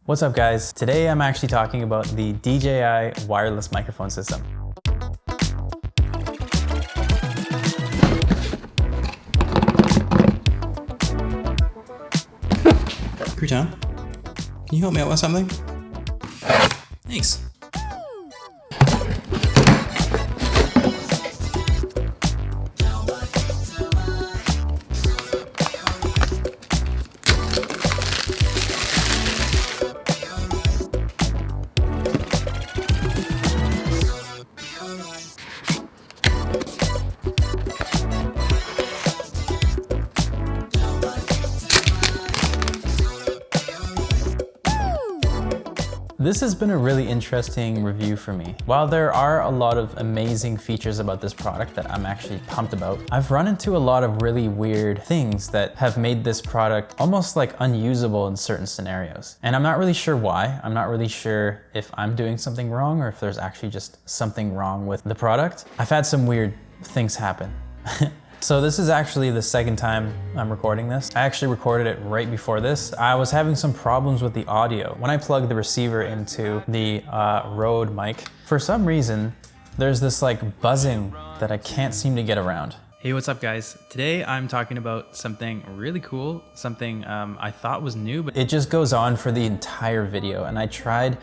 What's up guys? Today I'm actually talking about the DJI wireless microphone system. Crouton, can you help me out with something? Thanks. This has been a really interesting review for me. While there are a lot of amazing features about this product that I'm actually pumped about, I've run into a lot of really weird things that have made this product almost like unusable in certain scenarios. And I'm not really sure why. I'm not really sure if I'm doing something wrong or if there's actually just something wrong with the product. I've had some weird things happen. So this is actually the second time I'm recording this. I actually recorded it right before this. I was having some problems with the audio. When I plugged the receiver into the Rode mic, for some reason, there's this like buzzing that I can't seem to get around. Hey, what's up guys? Today I'm talking about something really cool, something I thought was new, but it just goes on for the entire video. And I tried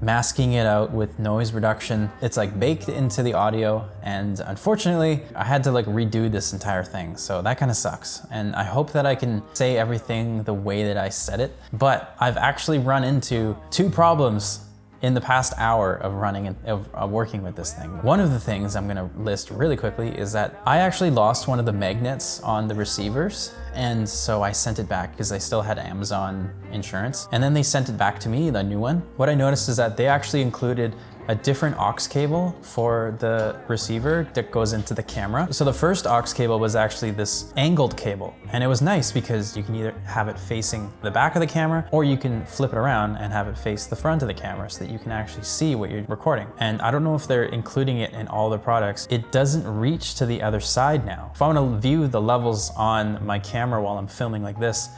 masking it out with noise reduction. It's like baked into the audio, and unfortunately I had to like redo this entire thing, so that kind of sucks. And I hope that I can say everything the way that I said it, but I've actually run into two problems in the past hour of running and of working with this thing. One of the things I'm gonna list really quickly is that I actually lost one of the magnets on the receivers, and so I sent it back because I still had Amazon insurance. And then they sent it back to me, the new one. What I noticed is that they actually included a different aux cable for the receiver that goes into the camera. So the first aux cable was actually this angled cable, and it was nice because you can either have it facing the back of the camera or you can flip it around and have it face the front of the camera so that you can actually see what you're recording. And I don't know if they're including it in all the products. It doesn't reach to the other side now. If I want to view the levels on my camera while I'm filming like this,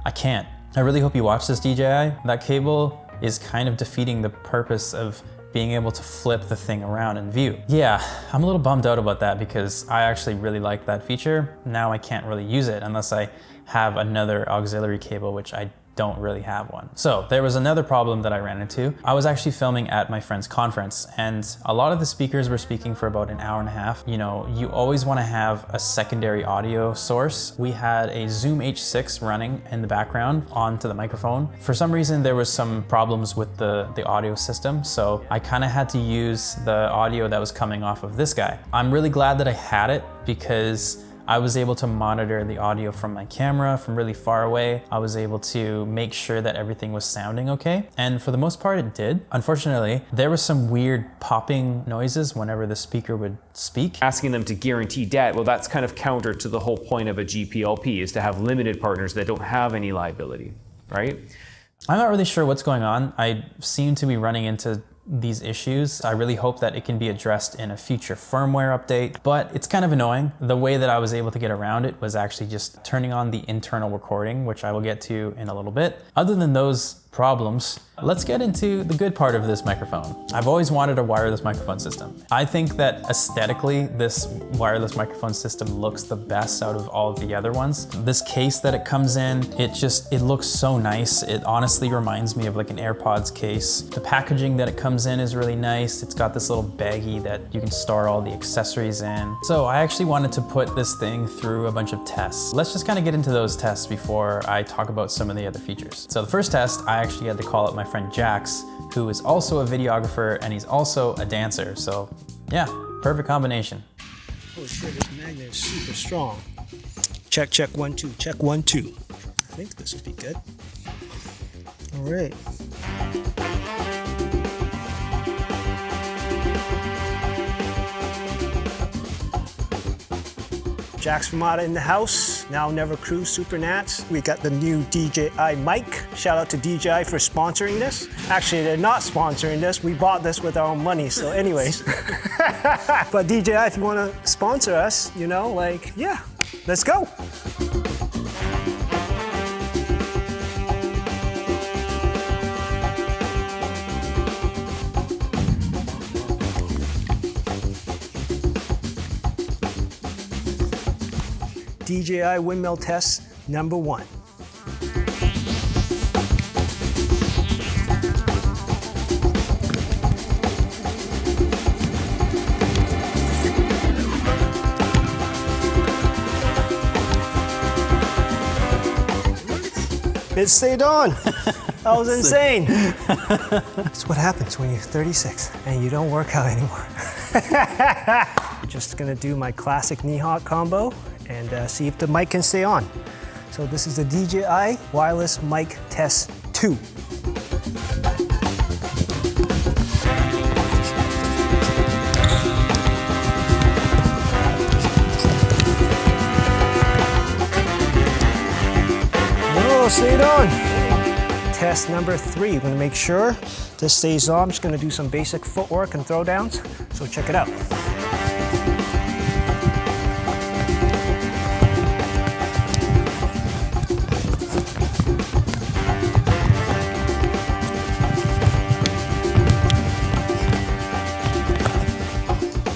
I can't. I really hope you watch this, DJI. That cable is kind of defeating the purpose of being able to flip the thing around and view. Yeah, I'm a little bummed out about that because I actually really like that feature. Now I can't really use it unless I have another auxiliary cable, which I don't really have one. So there was another problem that I ran into. I was actually filming at my friend's conference, and a lot of the speakers were speaking for about an hour and a half. You know, you always want to have a secondary audio source. We had a Zoom H6 running in the background onto the microphone. For some reason, there was some problems with the audio system, so I kind of had to use the audio that was coming off of this guy. I'm really glad that I had it because I was able to monitor the audio from my camera from really far away. I was able to make sure that everything was sounding okay. And for the most part, it did. Unfortunately, there was some weird popping noises whenever the speaker would speak. Asking them to guarantee debt, well, that's kind of counter to the whole point of a GPLP, is to have limited partners that don't have any liability, right? I'm not really sure what's going on. I seem to be running into these issues. I really hope that it can be addressed in a future firmware update, but it's kind of annoying. The way that I was able to get around it was actually just turning on the internal recording, which I will get to in a little bit. Other than those problems, let's get into the good part of this microphone. I've always wanted a wireless microphone system. I think that aesthetically, this wireless microphone system looks the best out of all of the other ones. This case that it comes in, it looks so nice. It honestly reminds me of like an AirPods case. The packaging that it comes in is really nice. It's got this little baggie that you can store all the accessories in. So I actually wanted to put this thing through a bunch of tests. Let's just kind of get into those tests before I talk about some of the other features. So the first test, I actually had to call up my friend Jax, who is also a videographer and he's also a dancer. So yeah, perfect combination. Oh shit, this magnet is super strong. Check, check, 1, 2, check, 1, 2. I think this would be good. All right. Jax Fermata in the house, now Never Cruise Super Nats. We got the new DJI mic. Shout out to DJI for sponsoring this. Actually, they're not sponsoring this. We bought this with our own money, so anyways. But DJI, if you want to sponsor us, you know, like, yeah, let's go. DJI windmill test number 1. It stayed on. That was insane. That's what happens when you're 36 and you don't work out anymore. Just gonna do my classic knee hop combo and see if the mic can stay on. So this is the DJI wireless mic test 2. Stayed on. Test number 3. I'm gonna make sure this stays on. I'm just gonna do some basic footwork and throwdowns. So check it out.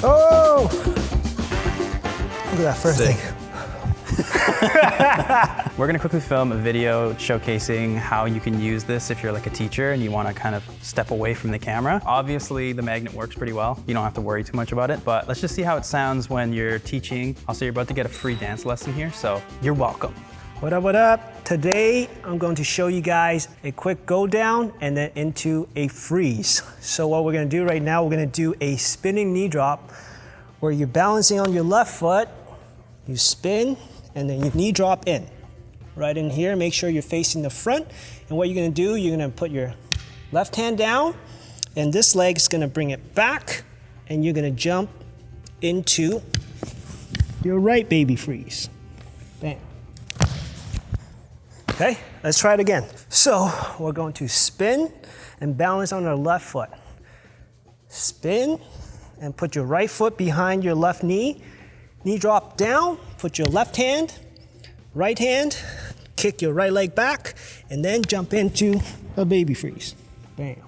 Oh! Look at that first thing. We're gonna quickly film a video showcasing how you can use this if you're like a teacher and you wanna kind of step away from the camera. Obviously, the magnet works pretty well. You don't have to worry too much about it, but let's just see how it sounds when you're teaching. Also, you're about to get a free dance lesson here, so you're welcome. What up, what up? Today, I'm going to show you guys a quick go down and then into a freeze. So what we're gonna do right now, we're gonna do a spinning knee drop where you're balancing on your left foot, you spin, and then you knee drop in. Right in here, make sure you're facing the front. And what you're gonna do, you're gonna put your left hand down, and this leg's gonna bring it back, and you're gonna jump into your right baby freeze. Bam. Okay, let's try it again. So we're going to spin and balance on our left foot. Spin and put your right foot behind your left knee. Knee drop down, put your left hand, right hand, kick your right leg back, and then jump into a baby freeze. Bam.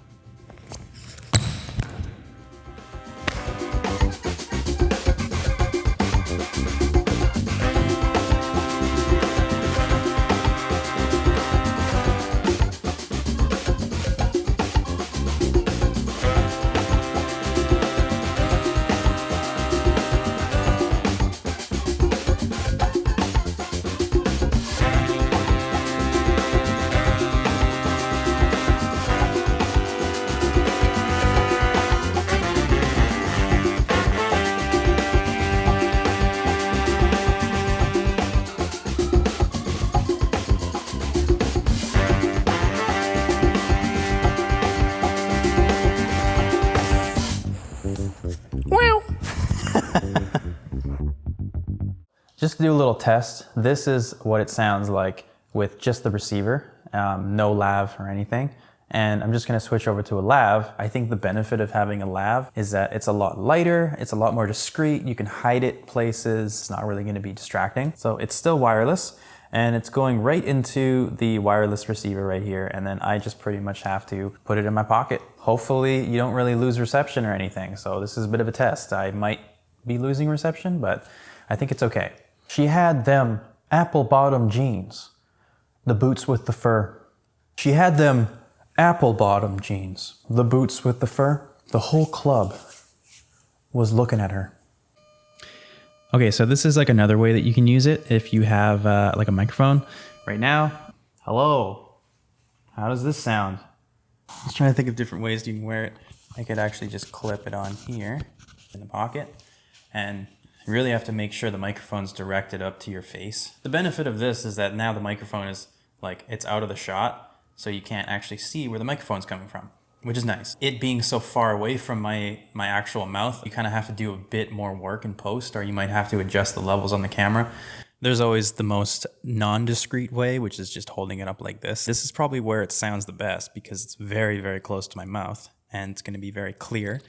Just to do a little test, this is what it sounds like with just the receiver, no lav or anything. And I'm just gonna switch over to a lav. I think the benefit of having a lav is that it's a lot lighter, it's a lot more discreet, you can hide it places, it's not really gonna be distracting. So it's still wireless, and it's going right into the wireless receiver right here, and then I just pretty much have to put it in my pocket. Hopefully you don't really lose reception or anything, so this is a bit of a test. I might be losing reception, but I think it's okay. She had them apple bottom jeans, the boots with the fur. She had them apple bottom jeans, the boots with the fur. The whole club was looking at her. Okay, so this is like another way that you can use it if you have like a microphone. Right now, hello, how does this sound? I was trying to think of different ways you can wear it. I could actually just clip it on here in the pocket, and you really have to make sure the microphone's directed up to your face. The benefit of this is that now the microphone is like, it's out of the shot, so you can't actually see where the microphone's coming from, which is nice. It being so far away from my actual mouth, you kind of have to do a bit more work in post, or you might have to adjust the levels on the camera. There's always the most non-discreet way, which is just holding it up like this. This is probably where it sounds the best because it's very, very close to my mouth and it's gonna be very clear.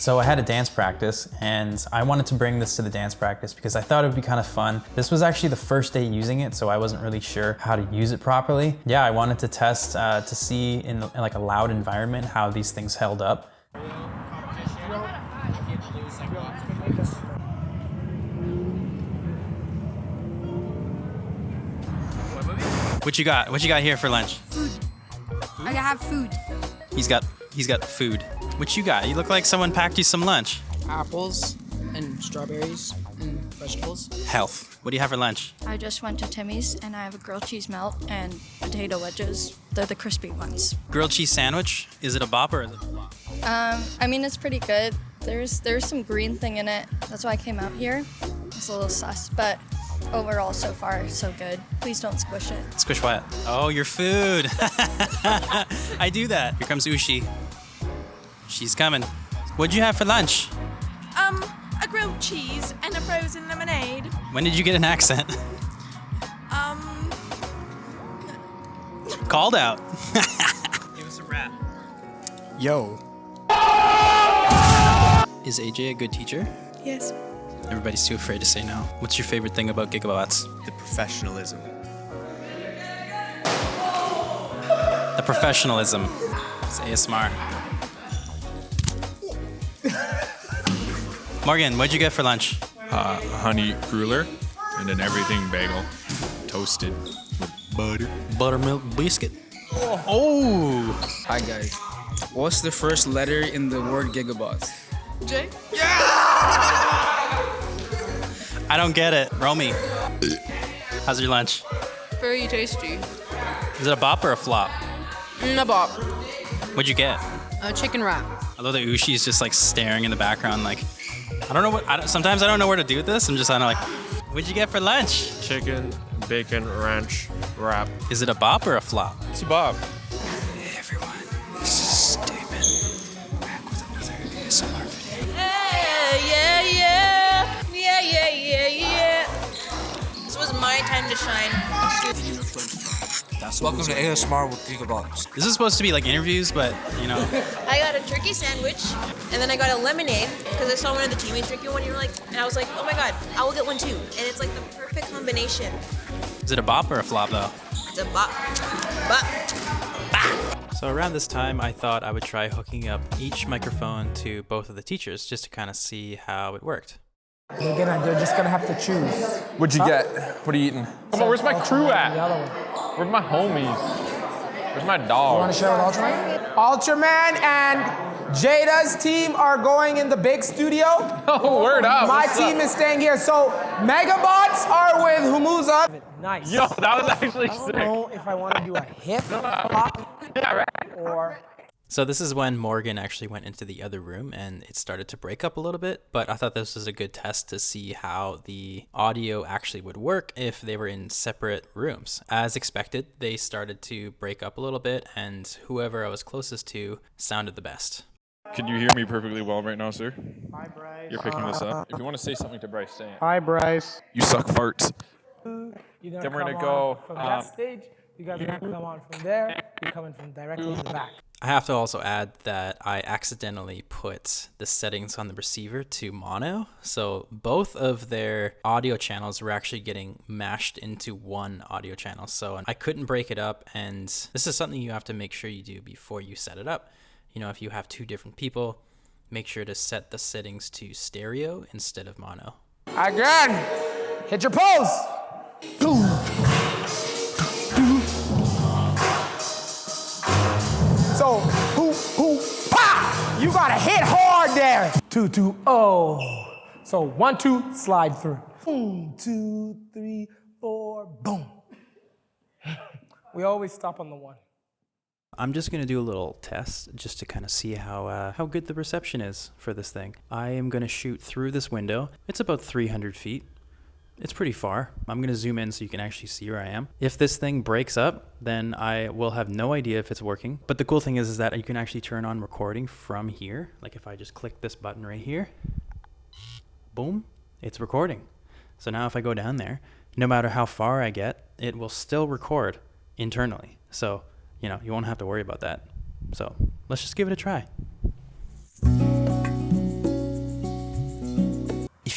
So I had a dance practice and I wanted to bring this to the dance practice because I thought it would be kind of fun. This was actually the first day using it, so I wasn't really sure how to use it properly. Yeah, I wanted to test to see in like a loud environment how these things held up. What you got? What you got here for lunch? Food. I have food. He's got food. What you got? You look like someone packed you some lunch. Apples and strawberries and vegetables. Health. What do you have for lunch? I just went to Timmy's and I have a grilled cheese melt and potato wedges. They're the crispy ones. Grilled cheese sandwich? Is it a bop or is it a flop? I mean, it's pretty good. There's some green thing in it. That's why I came out here. It's a little sus, but overall, so far, so good. Please don't squish it. Squish what? Oh, your food. I do that. Here comes Ushi. She's coming. What'd you have for lunch? A grilled cheese and a frozen lemonade. When did you get an accent? Called out. Give us a rap. Yo. Is AJ a good teacher? Yes. Everybody's too afraid to say no. What's your favorite thing about Gigawatts? The professionalism. The professionalism. It's ASMR. Morgan, what'd you get for lunch? Honey cruller and then everything bagel. Toasted with butter. Buttermilk biscuit. Oh! Hi guys. What's the first letter in the word gigabots? J? I don't get it. Romy. How's your lunch? Very tasty. Is it a bop or a flop? A bop. What'd you get? A chicken wrap. I love that Ushi's just like staring in the background like, I don't know what, sometimes I don't know where to do with this. I'm just kind of like, what'd you get for lunch? Chicken, bacon, ranch, wrap. Is it a bop or a flop? It's a bob. Hey everyone, this is Damon, back with another ASMR video. Yeah. This was my time to shine. Welcome to ASMR with gigabots. This is supposed to be like interviews, but you know. I got a turkey sandwich, and then I got a lemonade, because I saw one of the teammates drinking one, and I was like, oh my god, I will get one too. And it's like the perfect combination. Is it a bop or a flop though? It's a bop. Bop. So around this time, I thought I would try hooking up each microphone to both of the teachers just to kind of see how it worked. They're just gonna have to choose. What'd you get? What are you eating? Come on, where's my crew at? The other one. Where's my homies? Where's my dog? You wanna share with Ultraman? Ultraman and Jada's team are going in the big studio. Oh, word up. My What's team up? is staying here. So Megabots are with Humuza. Nice. Yo, that was actually I don't sick. know if I want to do a hip hop Yeah, right. or. So this is when Morgan actually went into the other room and it started to break up a little bit, but I thought this was a good test to see how the audio actually would work if they were in separate rooms. As expected, they started to break up a little bit and whoever I was closest to sounded the best. Can you hear me perfectly well right now, sir? Hi, Bryce. You're picking this up? If you want to say something to Bryce, say it. Hi, Bryce. You suck farts. You're gonna Then we're come gonna go, on from that stage. You guys are gonna come on from there. You're coming from directly in the back. I have to also add that I accidentally put the settings on the receiver to mono. So both of their audio channels were actually getting mashed into one audio channel. So I couldn't break it up. And this is something you have to make sure you do before you set it up. You know, if you have two different people, make sure to set the settings to stereo instead of mono. Again, hit your pose. So, pa! You gotta hit hard there. 2, 2, oh. So 1, 2, slide through. 1, 2, 3, 4, boom. We always stop on the 1. I'm just gonna do a little test just to kind of see how good the reception is for this thing. I am gonna shoot through this window. It's about 300 feet. It's pretty far. I'm gonna zoom in so you can actually see where I am. If this thing breaks up, then I will have no idea if it's working. But the cool thing is that you can actually turn on recording from here. Like if I just click this button right here, boom, it's recording. So now if I go down there, no matter how far I get, it will still record internally. So, you know, you won't have to worry about that. So let's just give it a try.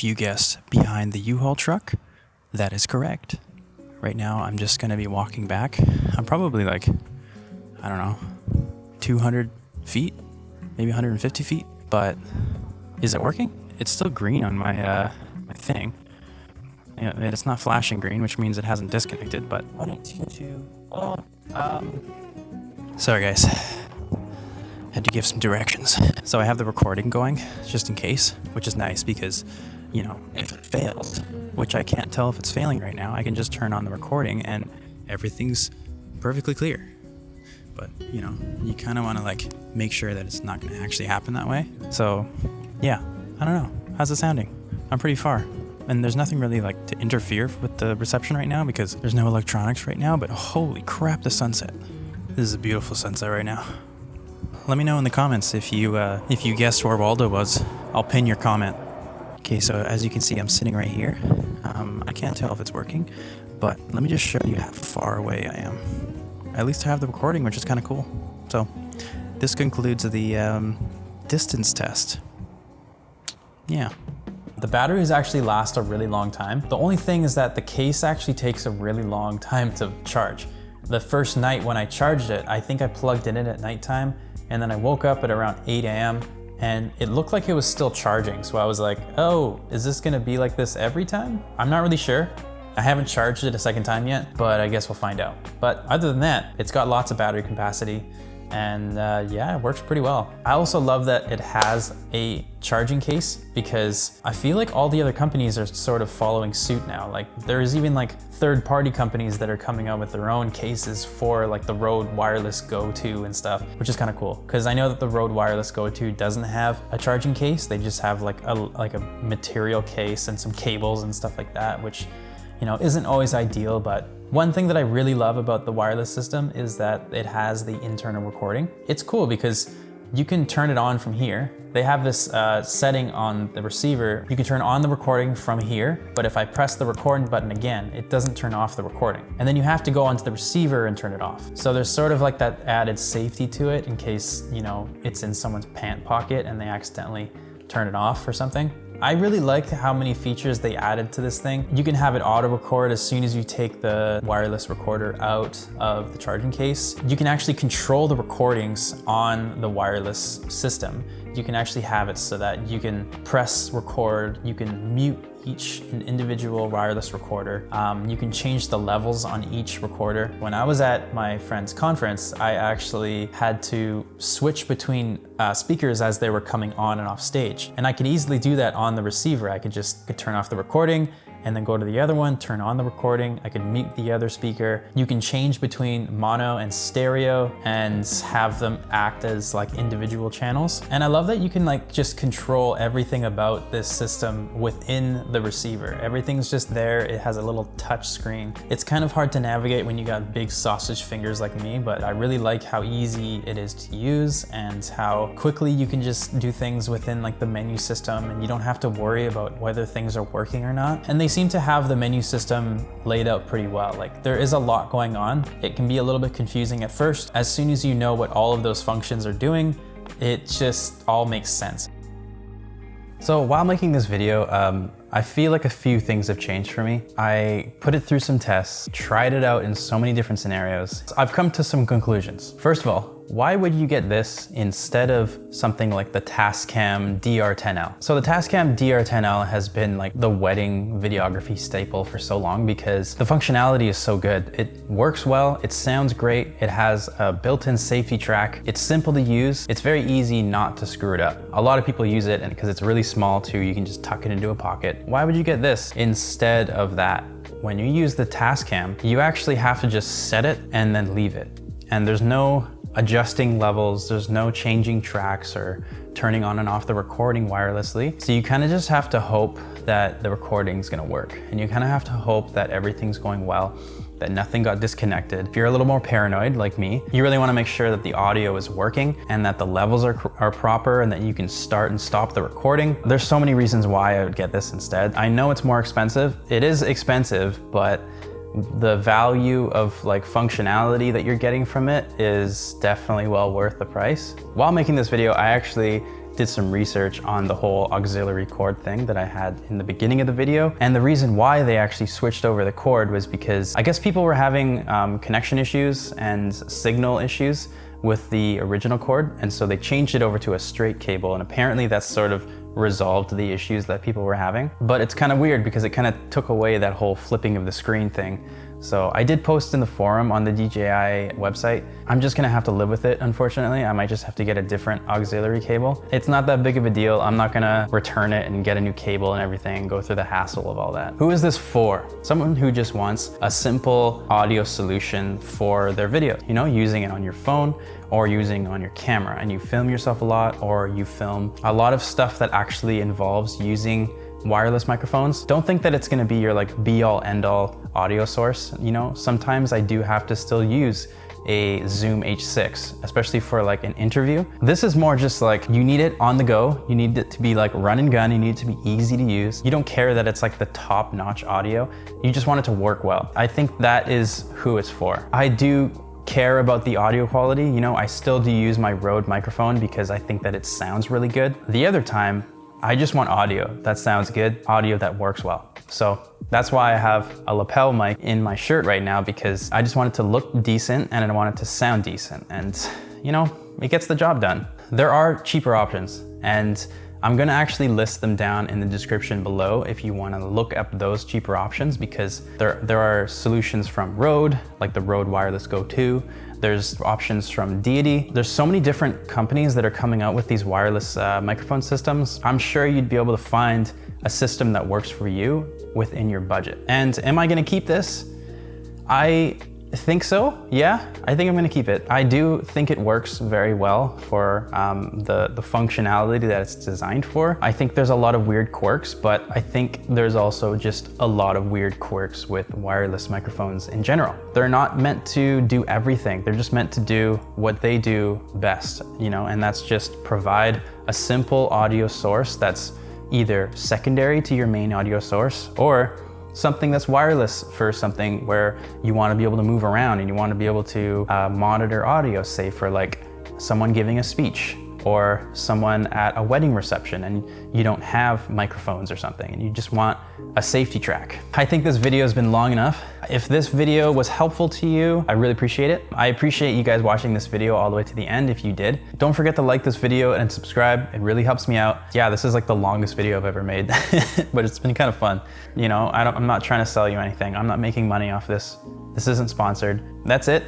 If you guessed behind the U-Haul truck, that is correct. Right now, I'm just gonna be walking back. I'm probably like, I don't know, 200 feet, maybe 150 feet, but is it working? It's still green on my, my thing. Yeah, it's not flashing green, which means it hasn't disconnected, but... Sorry guys, had to give some directions. So I have the recording going, just in case, which is nice because, you know, if it fails, which I can't tell if it's failing right now, I can just turn on the recording and everything's perfectly clear. But, you know, you kind of want to like make sure that it's not going to actually happen that way. So, yeah, I don't know. How's it sounding? I'm pretty far. And there's nothing really like to interfere with the reception right now because there's no electronics right now, but holy crap, the sunset. This is a beautiful sunset right now. Let me know in the comments if you guessed where Waldo was. I'll pin your comment. Okay, so as you can see, I'm sitting right here. I can't tell if it's working, but let me just show you how far away I am. At least I have the recording, which is kind of cool. So this concludes the distance test. Yeah. The batteries actually last a really long time. The only thing is that the case actually takes a really long time to charge. The first night when I charged it, I think I plugged it in at nighttime, and then I woke up at around 8 a.m. and it looked like it was still charging. So I was like, oh, is this gonna be like this every time? I'm not really sure. I haven't charged it a second time yet, but I guess we'll find out. But other than that, it's got lots of battery capacity, and yeah, it works pretty well. I also love that it has a charging case because I feel like all the other companies are sort of following suit now. Like there's even like third-party companies that are coming out with their own cases for like the Rode Wireless Go 2 and stuff, which is kind of cool. Because I know that the Rode Wireless Go 2 doesn't have a charging case. They just have like a material case and some cables and stuff like that, which, you know, isn't always ideal. But one thing that I really love about the wireless system is that it has the internal recording. It's cool because you can turn it on from here. They have this setting on the receiver. You can turn on the recording from here, but if I press the recording button again, it doesn't turn off the recording. And then you have to go onto the receiver and turn it off. So there's sort of like that added safety to it in case, you know, it's in someone's pant pocket and they accidentally turn it off or something. I really like how many features they added to this thing. You can have it auto record as soon as you take the wireless recorder out of the charging case. You can actually control the recordings on the wireless system. You can actually have it so that you can press record, you can mute each individual wireless recorder. You can change the levels on each recorder. When I was at my friend's conference, I actually had to switch between speakers as they were coming on and off stage. And I could easily do that on the receiver. I could turn off the recording and then go to the other one, turn on the recording. I could mute the other speaker. You can change between mono and stereo and have them act as like individual channels. And I love that you can like just control everything about this system within the receiver. Everything's just there. It has a little touch screen. It's kind of hard to navigate when you got big sausage fingers like me, but I really like how easy it is to use and how quickly you can just do things within like the menu system, and you don't have to worry about whether things are working or not. And they seem to have the menu system laid out pretty well. Like there is a lot going on. It can be a little bit confusing at first. As soon as you know what all of those functions are doing, it just all makes sense. So while making this video, I feel like a few things have changed for me. I put it through some tests, tried it out in so many different scenarios. I've come to some conclusions. First of all, why would you get this instead of something like the Tascam DR10L? So the Tascam DR10L has been like the wedding videography staple for so long because the functionality is so good. It works well, it sounds great, it has a built-in safety track, it's simple to use, it's very easy not to screw it up. A lot of people use it, and because it's really small too, you can just tuck it into a pocket. Why would you get this instead of that? When you use the Tascam, you actually have to just set it and then leave it. And there's no adjusting levels, there's no changing tracks or turning on and off the recording wirelessly. So you kind of just have to hope that the recording's gonna work. And you kind of have to hope that everything's going well, that nothing got disconnected. If you're a little more paranoid like me, you really wanna make sure that the audio is working and that the levels are proper and that you can start and stop the recording. There's so many reasons why I would get this instead. I know it's more expensive. It is expensive, but the value of like functionality that you're getting from it is definitely well worth the price. While making this video, I actually did some research on the whole auxiliary cord thing that I had in the beginning of the video. And the reason why they actually switched over the cord was because I guess people were having connection issues and signal issues with the original cord. And so they changed it over to a straight cable. And apparently that's sort of resolved the issues that people were having. But it's kind of weird because it kind of took away that whole flipping of the screen thing. So I did post in the forum on the DJI website. I'm just gonna have to live with it, unfortunately. I might just have to get a different auxiliary cable. It's not that big of a deal. I'm not gonna return it and get a new cable and everything and go through the hassle of all that. Who is this for? Someone who just wants a simple audio solution for their video. You know, using it on your phone or using on your camera, and you film yourself a lot, or you film a lot of stuff that actually involves using wireless microphones. Don't think that it's gonna be your like be all end all audio source. You know, sometimes I do have to still use a Zoom H6, especially for like an interview. This is more just like, you need it on the go. You need it to be like run and gun. You need it to be easy to use. You don't care that it's like the top notch audio. You just want it to work well. I think that is who it's for. I do care about the audio quality. You know, I still do use my Rode microphone because I think that it sounds really good. The other time, I just want audio that sounds good, audio that works well. So that's why I have a lapel mic in my shirt right now, because I just want it to look decent and I want it to sound decent. And you know, it gets the job done. There are cheaper options, and I'm gonna actually list them down in the description below if you wanna look up those cheaper options, because there are solutions from Rode, like the Rode Wireless Go 2. There's options from Deity. There's so many different companies that are coming out with these wireless microphone systems. I'm sure you'd be able to find a system that works for you within your budget. And am I gonna keep this? I think so, yeah. I think I'm gonna keep it. I do think it works very well for the functionality that it's designed for. I think there's a lot of weird quirks, but I think there's also just a lot of weird quirks with wireless microphones in general. They're not meant to do everything. They're just meant to do what they do best, you know, and that's just provide a simple audio source that's either secondary to your main audio source, or something that's wireless for something where you want to be able to move around and you want to be able to monitor audio, say for like someone giving a speech or someone at a wedding reception and you don't have microphones or something and you just want a safety track. I think this video has been long enough. If this video was helpful to you, I really appreciate it. I appreciate you guys watching this video all the way to the end if you did. Don't forget to like this video and subscribe. It really helps me out. Yeah, this is like the longest video I've ever made, but it's been kind of fun. You know, I'm not trying to sell you anything. I'm not making money off this. This isn't sponsored. That's it.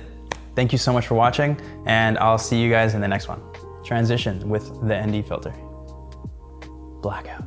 Thank you so much for watching, and I'll see you guys in the next one. Transition with the ND filter. Blackout.